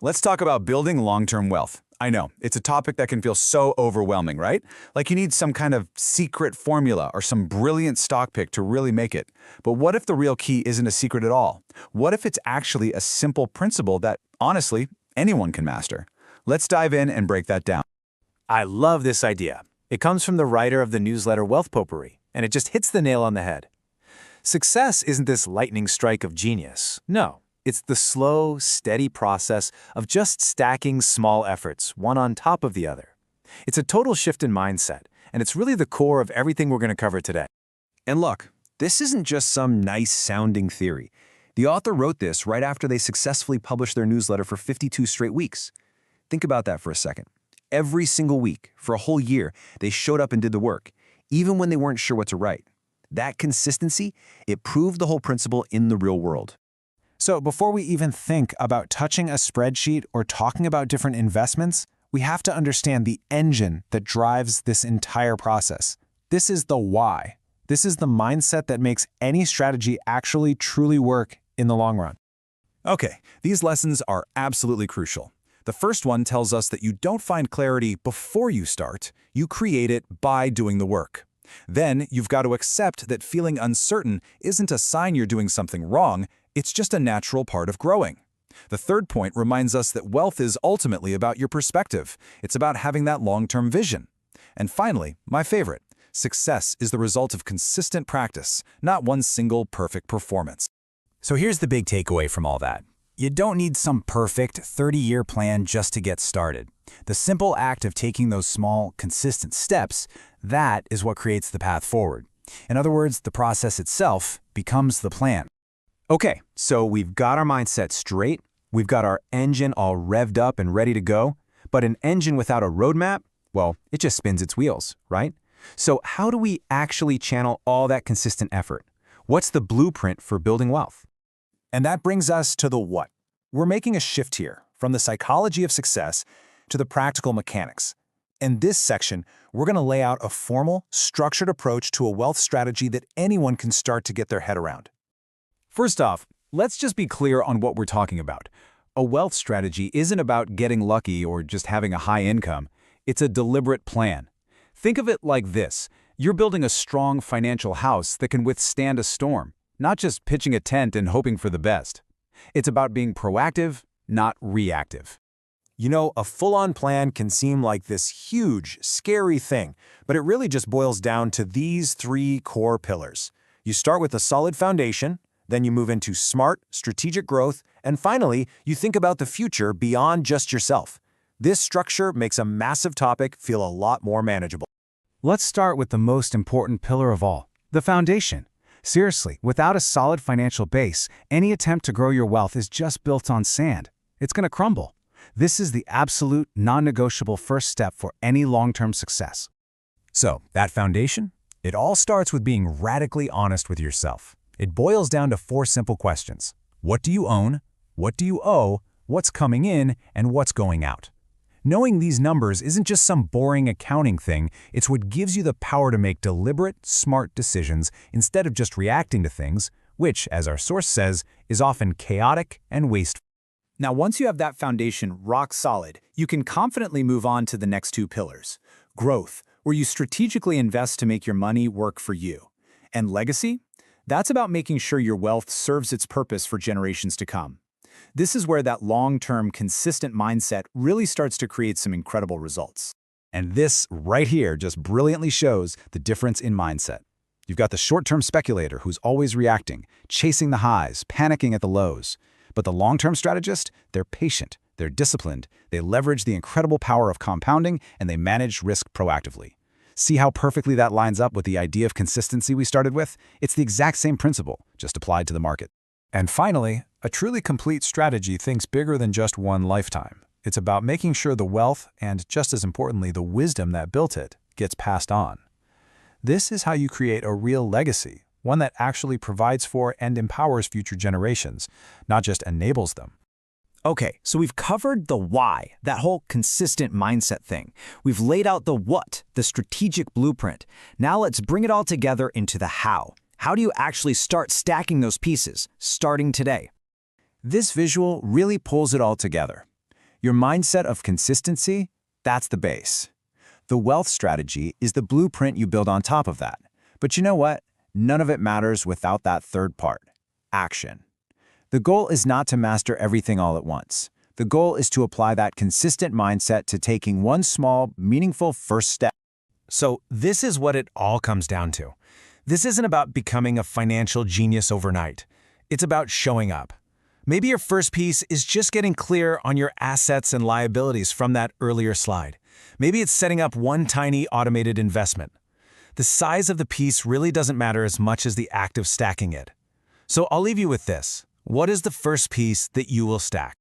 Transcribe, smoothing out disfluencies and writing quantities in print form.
Let's talk about building long-term wealth. I know, it's a topic that can feel so overwhelming, right? Like you need some kind of secret formula or some brilliant stock pick to really make it. But what if the real key isn't a secret at all? What if it's actually a simple principle that, honestly, anyone can master? Let's dive in and break that down. I love this idea. It comes from the writer of the newsletter Wealth Potpourri, and it just hits the nail on the head. Success isn't this lightning strike of genius. No, it's the slow, steady process of just stacking small efforts, one on top of the other. It's a total shift in mindset, and it's really the core of everything we're going to cover today. And look, this isn't just some nice-sounding theory. The author wrote this right after they successfully published their newsletter for 52 straight weeks. Think about that for a second. Every single week, for a whole year, they showed up and did the work, even when they weren't sure what to write. That consistency, it proved the whole principle in the real world. So before we even think about touching a spreadsheet or talking about different investments, we have to understand the engine that drives this entire process. This is the why. This is the mindset that makes any strategy actually truly work in the long run. Okay, these lessons are absolutely crucial. The first one tells us that you don't find clarity before you start, you create it by doing the work. Then you've got to accept that feeling uncertain isn't a sign you're doing something wrong, it's just a natural part of growing. The third point reminds us that wealth is ultimately about your perspective. It's about having that long-term vision. And finally, my favorite, success is the result of consistent practice, not one single perfect performance. So here's the big takeaway from all that. You don't need some perfect 30-year plan just to get started. The simple act of taking those small, consistent steps, that is what creates the path forward. In other words, the process itself becomes the plan. Okay, so we've got our mindset straight, we've got our engine all revved up and ready to go, but an engine without a roadmap, well, it just spins its wheels, right? So how do we actually channel all that consistent effort? What's the blueprint for building wealth? And that brings us to the what. We're making a shift here from the psychology of success to the practical mechanics. In this section, we're going to lay out a formal, structured approach to a wealth strategy that anyone can start to get their head around. First off, let's just be clear on what we're talking about. A wealth strategy isn't about getting lucky or just having a high income. It's a deliberate plan. Think of it like this. You're building a strong financial house that can withstand a storm, not just pitching a tent and hoping for the best. It's about being proactive, not reactive. You know, a full-on plan can seem like this huge, scary thing, but it really just boils down to these three core pillars. You start with a solid foundation, then you move into smart, strategic growth, and finally, you think about the future beyond just yourself. This structure makes a massive topic feel a lot more manageable. Let's start with the most important pillar of all, the foundation. Seriously, without a solid financial base, any attempt to grow your wealth is just built on sand. It's going to crumble. This is the absolute, non-negotiable first step for any long-term success. So, that foundation? It all starts with being radically honest with yourself. It boils down to 4 simple questions. What do you own? What do you owe? What's coming in? And what's going out? Knowing these numbers isn't just some boring accounting thing, it's what gives you the power to make deliberate, smart decisions instead of just reacting to things, which, as our source says, is often chaotic and wasteful. Now, once you have that foundation rock solid, you can confidently move on to the next 2 pillars. Growth, where you strategically invest to make your money work for you. And legacy? That's about making sure your wealth serves its purpose for generations to come. This is where that long-term, consistent mindset really starts to create some incredible results. And this right here just brilliantly shows the difference in mindset. You've got the short-term speculator who's always reacting, chasing the highs, panicking at the lows. But the long-term strategist, they're patient, they're disciplined, they leverage the incredible power of compounding, and they manage risk proactively. See how perfectly that lines up with the idea of consistency we started with? It's the exact same principle, just applied to the market. And finally, a truly complete strategy thinks bigger than just one lifetime. It's about making sure the wealth, and just as importantly, the wisdom that built it, gets passed on. This is how you create a real legacy, one that actually provides for and empowers future generations, not just enables them. Okay, so we've covered the why, that whole consistent mindset thing. We've laid out the what, the strategic blueprint. Now let's bring it all together into the how. How do you actually start stacking those pieces, starting today? This visual really pulls it all together. Your mindset of consistency, that's the base. The wealth strategy is the blueprint you build on top of that. But you know what? None of it matters without that third part, action. The goal is not to master everything all at once. The goal is to apply that consistent mindset to taking one small, meaningful first step. So this is what it all comes down to. This isn't about becoming a financial genius overnight. It's about showing up. Maybe your first piece is just getting clear on your assets and liabilities from that earlier slide. Maybe it's setting up one tiny automated investment. The size of the piece really doesn't matter as much as the act of stacking it. So I'll leave you with this. What is the first piece that you will stack?